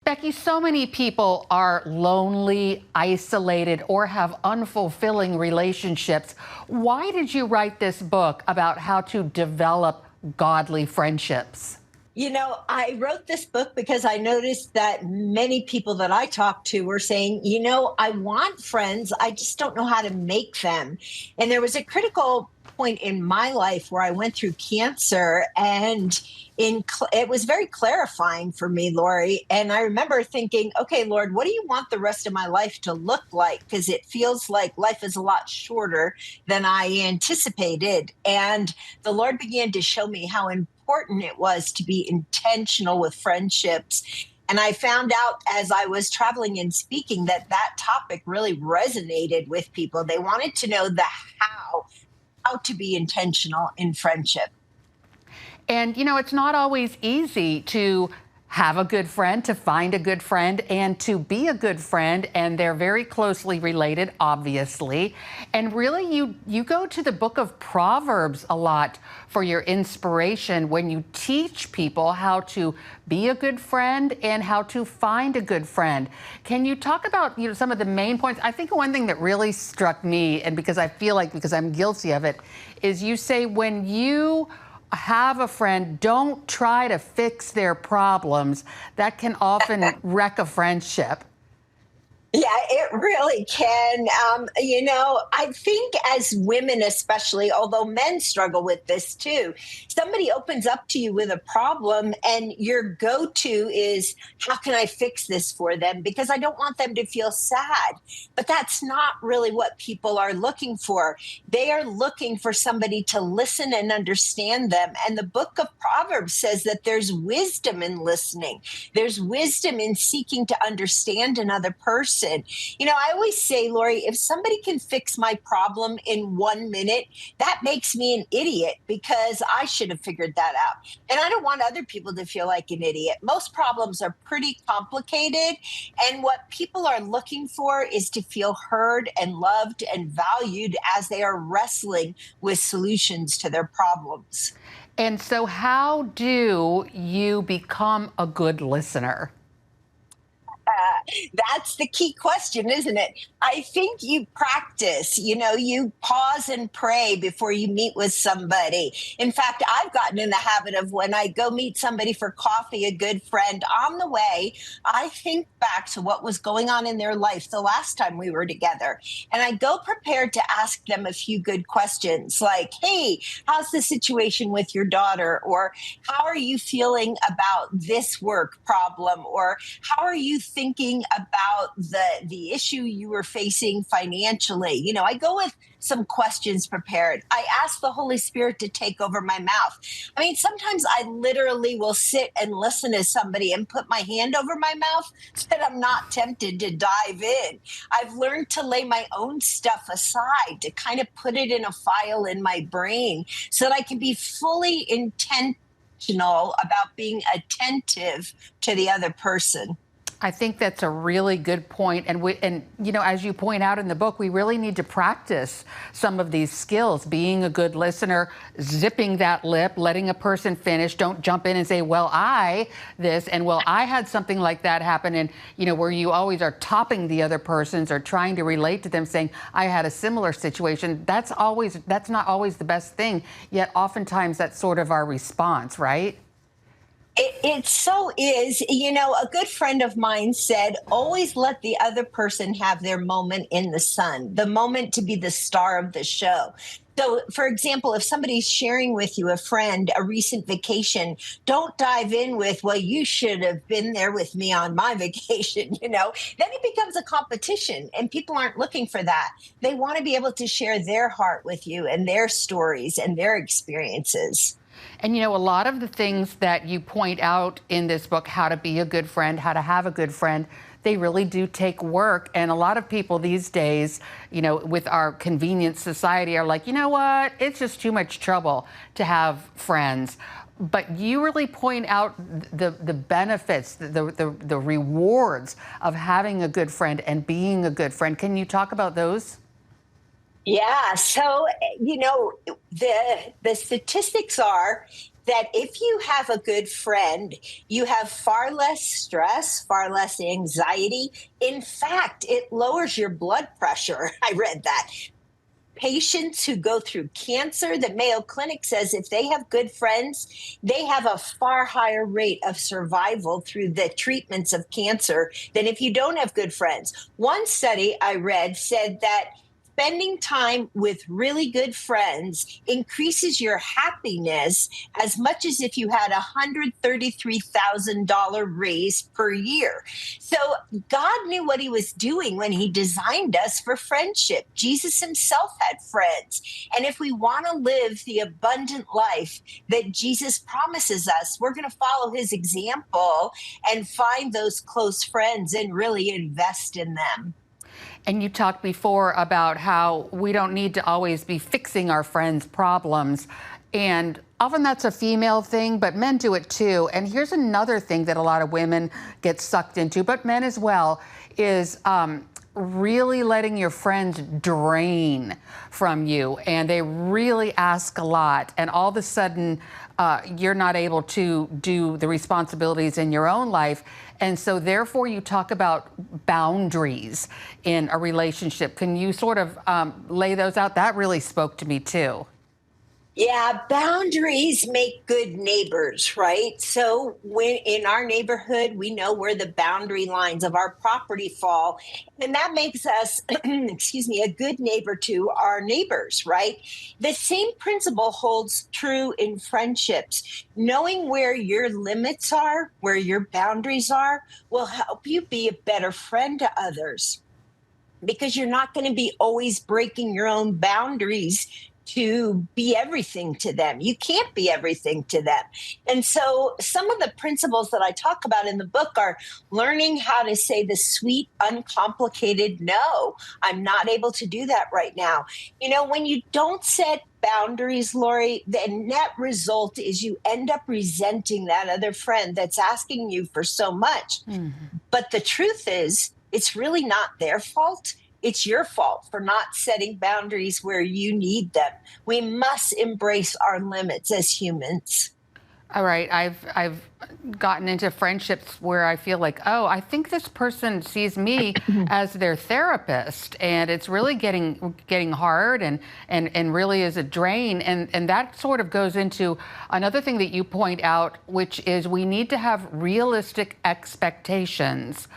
Becky, so many people are lonely, isolated, or have unfulfilling relationships. Why did you write this book about how to develop godly friendships? I wrote this book because I noticed that many people that I talked to were saying, I want friends, I just don't know how to make them. And there was a critical point in my life where I went through cancer, and it was very clarifying for me, Lori. And I remember thinking, okay, Lord, what do you want the rest of my life to look like? Because it feels like life is a lot shorter than I anticipated. And the Lord began to show me how important it was to be intentional with friendships. And I found out as I was traveling and speaking that topic really resonated with people. They wanted to know the how to be intentional in friendship. And, it's not always easy to have a good friend, to find a good friend, and to be a good friend. And they're very closely related, obviously. And really, you go to the book of Proverbs a lot for your inspiration when you teach people how to be a good friend and how to find a good friend. Can you talk about, some of the main points? I think one thing that really struck me, and because I feel like because I'm guilty of it, is you say when you have a friend, don't try to fix their problems. That can often wreck a friendship. Yeah, it really can. I think as women, especially, although men struggle with this too, somebody opens up to you with a problem, and your go to is, how can I fix this for them? Because I don't want them to feel sad. But that's not really what people are looking for. They are looking for somebody to listen and understand them. And the book of Proverbs says that there's wisdom in listening, there's wisdom in seeking to understand another person. I always say, Lori, if somebody can fix my problem in 1 minute, that makes me an idiot because I should have figured that out. And I don't want other people to feel like an idiot. Most problems are pretty complicated. And what people are looking for is to feel heard and loved and valued as they are wrestling with solutions to their problems. And so, how do you become a good listener? That's the key question, isn't it? I think you practice, you pause and pray before you meet with somebody. In fact, I've gotten in the habit of when I go meet somebody for coffee, a good friend, on the way, I think back to what was going on in their life the last time we were together. And I go prepared to ask them a few good questions like, hey, how's the situation with your daughter? Or how are you feeling about this work problem? Or how are you thinking about the issue you were facing financially? I go with some questions prepared. I ask the Holy Spirit to take over my mouth. I mean, sometimes I literally will sit and listen to somebody and put my hand over my mouth so that I'm not tempted to dive in. I've learned to lay my own stuff aside, to kind of put it in a file in my brain so that I can be fully intentional about being attentive to the other person. I think that's a really good point. And as you point out in the book, we really need to practice some of these skills, being a good listener, zipping that lip, letting a person finish. Don't jump in and say, well, I had something like that happen. And, where you always are topping the other person's or trying to relate to them, saying, I had a similar situation. That's not always the best thing. Yet oftentimes that's sort of our response, right? It so is. A good friend of mine said, always let the other person have their moment in the sun, the moment to be the star of the show. So, for example, if somebody's sharing with you, a friend, a recent vacation, don't dive in with, well, you should have been there with me on my vacation. Then it becomes a competition, and people aren't looking for that. They want to be able to share their heart with you and their stories and their experiences. And a lot of the things that you point out in this book, how to be a good friend, how to have a good friend, they really do take work. And a lot of people these days, with our convenient society are like, you know what, it's just too much trouble to have friends. But you really point out the benefits, the rewards of having a good friend and being a good friend. Can you talk about those? Yeah. So, the statistics are that if you have a good friend, you have far less stress, far less anxiety. In fact, it lowers your blood pressure. I read that. Patients who go through cancer, the Mayo Clinic says if they have good friends, they have a far higher rate of survival through the treatments of cancer than if you don't have good friends. One study I read said that spending time with really good friends increases your happiness as much as if you had a $133,000 raise per year. So God knew what he was doing when he designed us for friendship. Jesus himself had friends. And if we want to live the abundant life that Jesus promises us, we're going to follow his example and find those close friends and really invest in them. And you talked before about how we don't need to always be fixing our friends' problems. And often that's a female thing, but men do it too. And here's another thing that a lot of women get sucked into, but men as well, is really letting your friends drain from you. And they really ask a lot. And all of a sudden, you're not able to do the responsibilities in your own life. And so therefore you talk about boundaries in a relationship. Can you sort of lay those out? That really spoke to me too. Yeah, boundaries make good neighbors, right? So when in our neighborhood, we know where the boundary lines of our property fall, and that makes us, excuse me, a good neighbor to our neighbors, right? The same principle holds true in friendships. Knowing where your limits are, where your boundaries are, will help you be a better friend to others because you're not going to be always breaking your own boundaries to be everything to them. You can't be everything to them. And so some of the principles that I talk about in the book are learning how to say the sweet, uncomplicated no. I'm not able to do that right now. You know, when you don't set boundaries, Lori, the net result is you end up resenting that other friend that's asking you for so much. But the truth is, it's really not their fault. It's your fault for not setting boundaries where you need them. We must embrace our limits as humans. All right, I've gotten into friendships where I feel like, oh, I think this person sees me as their therapist, and it's really getting hard and really is a drain. And that sort of goes into another thing that you point out, which is we need to have realistic expectations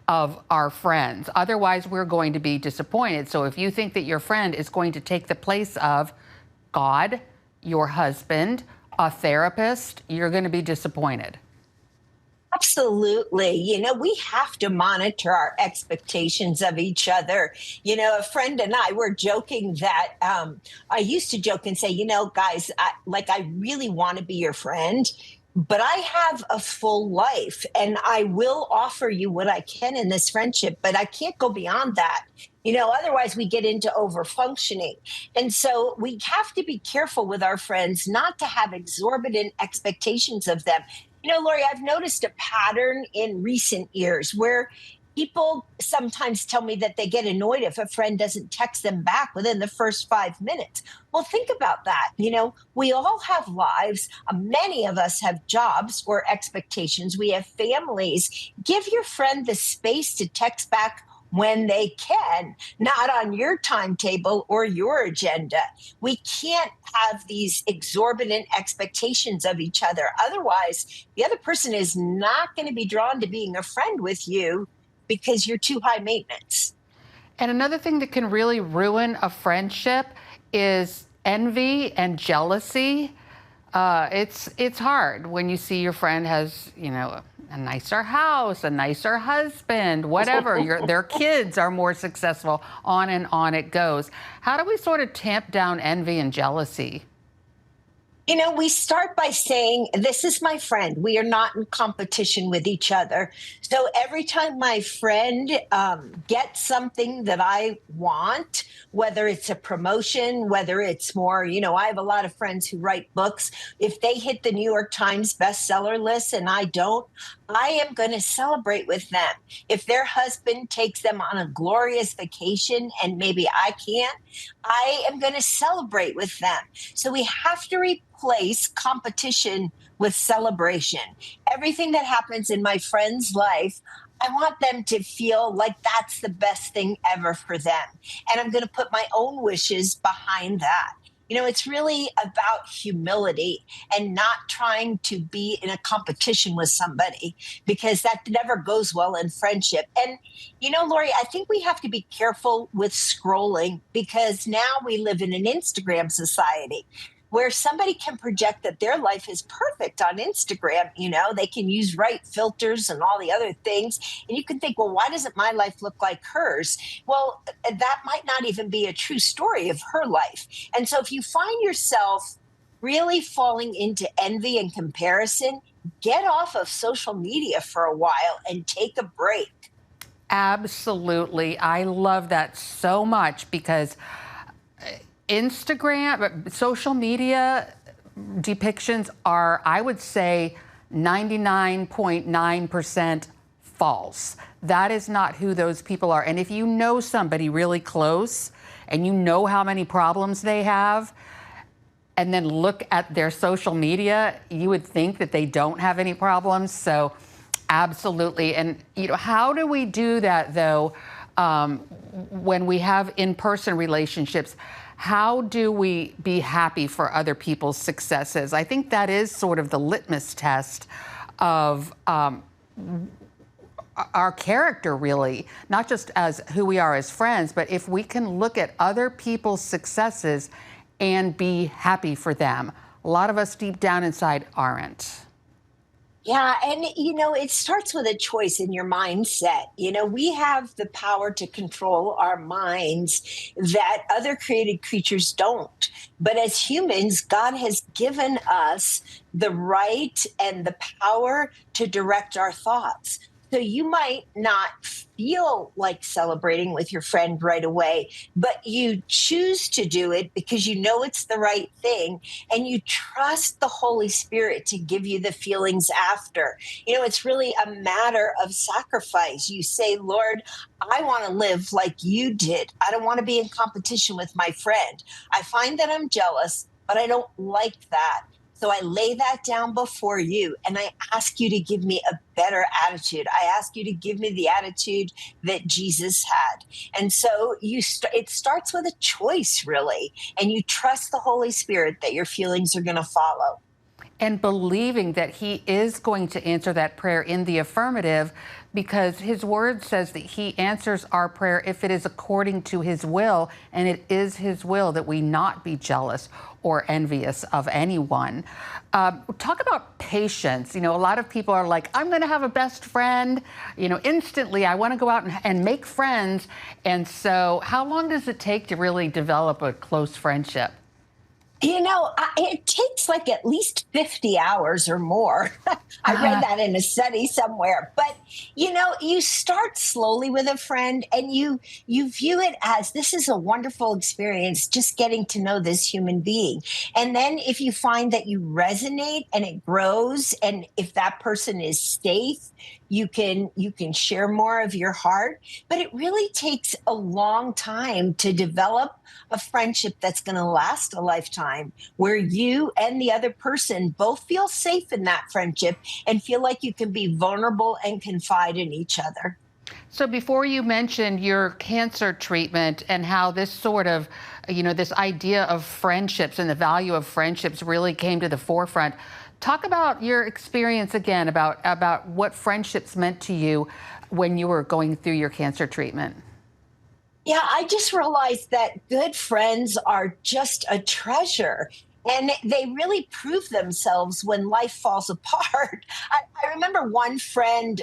of our friends. Otherwise, we're going to be disappointed. So if you think that your friend is going to take the place of God, your husband, a therapist, you're going to be disappointed. Absolutely. You know, we have to monitor our expectations of each other. You know, a friend and I were joking that I used to joke and say, you know, guys, I really want to be your friend, but I have a full life and I will offer you what I can in this friendship, but I can't go beyond that. You know, otherwise we get into over functioning. And so we have to be careful with our friends not to have exorbitant expectations of them. You know, Lori, I've noticed a pattern in recent years where people sometimes tell me that they get annoyed if a friend doesn't text them back within the first 5 minutes. Well, think about that. You know, we all have lives. Many of us have jobs or expectations. We have families. Give your friend the space to text back when they can, not on your timetable or your agenda. We can't have these exorbitant expectations of each other. Otherwise, the other person is not going to be drawn to being a friend with you because you're too high maintenance. And another thing that can really ruin a friendship is envy and jealousy. It's hard when you see your friend has, you know, a nicer house, a nicer husband, whatever. Their kids are more successful. On and on it goes. How do we sort of tamp down envy and jealousy? You know, we start by saying, this is my friend. We are not in competition with each other. So every time my friend gets something that I want, whether it's a promotion, whether it's more, you know, I have a lot of friends who write books. If they hit the New York Times bestseller list and I don't, I am going to celebrate with them. If their husband takes them on a glorious vacation and maybe I can't, I am going to celebrate with them. So we have to replace competition with celebration. Everything that happens in my friend's life, I want them to feel like that's the best thing ever for them. And I'm going to put my own wishes behind that. It's really about humility and not trying to be in a competition with somebody, because that never goes well in friendship. And, Lori, I think we have to be careful with scrolling, because now we live in an Instagram society where somebody can project that their life is perfect on Instagram. They can use right filters and all the other things. And you can think, well, why doesn't my life look like hers? Well, that might not even be a true story of her life. And so if you find yourself really falling into envy and comparison, get off of social media for a while and take a break. Absolutely. I love that so much, because Instagram, social media depictions are, I would say, 99.9% false. That is not who those people are. And if you know somebody really close and you know how many problems they have, and then look at their social media, you would think that they don't have any problems. So absolutely. And, how do we do that, though, when we have in-person relationships? How do we be happy for other people's successes? I think that is sort of the litmus test of our character, really, not just as who we are as friends, but if we can look at other people's successes and be happy for them. A lot of us deep down inside aren't. Yeah, and it starts with a choice in your mindset. We have the power to control our minds that other created creatures don't. But as humans, God has given us the right and the power to direct our thoughts. So you might not feel like celebrating with your friend right away, but you choose to do it because you know it's the right thing, and you trust the Holy Spirit to give you the feelings after. It's really a matter of sacrifice. You say, Lord, I want to live like you did. I don't want to be in competition with my friend. I find that I'm jealous, but I don't like that. So I lay that down before you, and I ask you to give me a better attitude. I ask you to give me the attitude that Jesus had. And so it starts with a choice, really, and you trust the Holy Spirit that your feelings are going to follow. And believing that he is going to answer that prayer in the affirmative, because his word says that he answers our prayer if it is according to his will, and it is his will that we not be jealous or envious of anyone. Talk about patience. A lot of people are like, I'm going to have a best friend. Instantly, I want to go out and make friends. And so how long does it take to really develop a close friendship? It takes like at least 50 hours or more. I read that in a study somewhere. But, you start slowly with a friend, and you view it as, this is a wonderful experience, just getting to know this human being. And then if you find that you resonate and it grows, and if that person is safe, you can share more of your heart. But it really takes a long time to develop a friendship that's going to last a lifetime, where you and the other person both feel safe in that friendship and feel like you can be vulnerable and confide in each other. So before you mentioned your cancer treatment and how this sort of, this idea of friendships and the value of friendships really came to the forefront, talk about your experience again, about what friendships meant to you when you were going through your cancer treatment. Yeah, I just realized that good friends are just a treasure. And they really prove themselves when life falls apart. I remember one friend,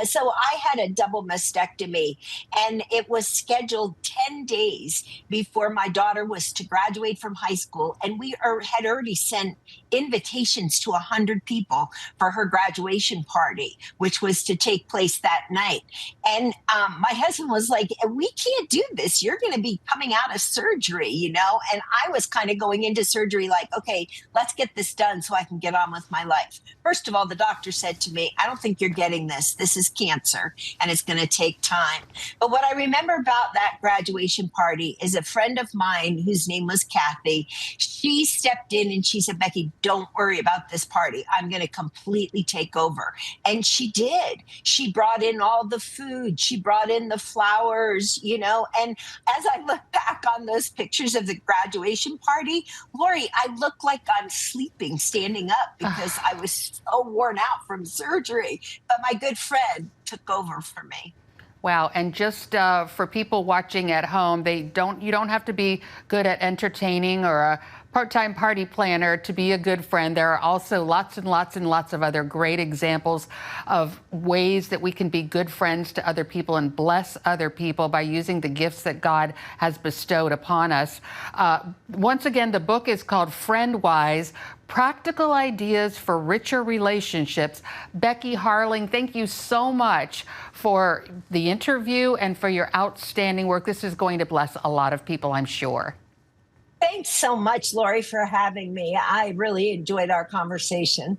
so I had a double mastectomy, and it was scheduled 10 days before my daughter was to graduate from high school. And we had already sent invitations to 100 people for her graduation party, which was to take place that night. And my husband was like, we can't do this. You're going to be coming out of surgery, And I was kind of going into surgery like, like, okay, let's get this done so I can get on with my life. First of all, the doctor said to me, I don't think you're getting this. This is cancer and it's going to take time. But what I remember about that graduation party is a friend of mine whose name was Kathy. She stepped in and she said, Becky, don't worry about this party. I'm going to completely take over. And she did. She brought in all the food. She brought in the flowers, you know. And as I look back on those pictures of the graduation party, Lori, I look like I'm sleeping, standing up because I was so worn out from surgery. But my good friend took over for me. Wow, and just for people watching at home, you don't have to be good at entertaining or a part-time party planner to be a good friend. There are also lots and lots and lots of other great examples of ways that we can be good friends to other people and bless other people by using the gifts that God has bestowed upon us. Once again, the book is called Friend Wise: Practical Ideas for Richer Relationships. Becky Harling, thank you so much for the interview and for your outstanding work. This is going to bless a lot of people, I'm sure. Thanks so much, Lori, for having me. I really enjoyed our conversation.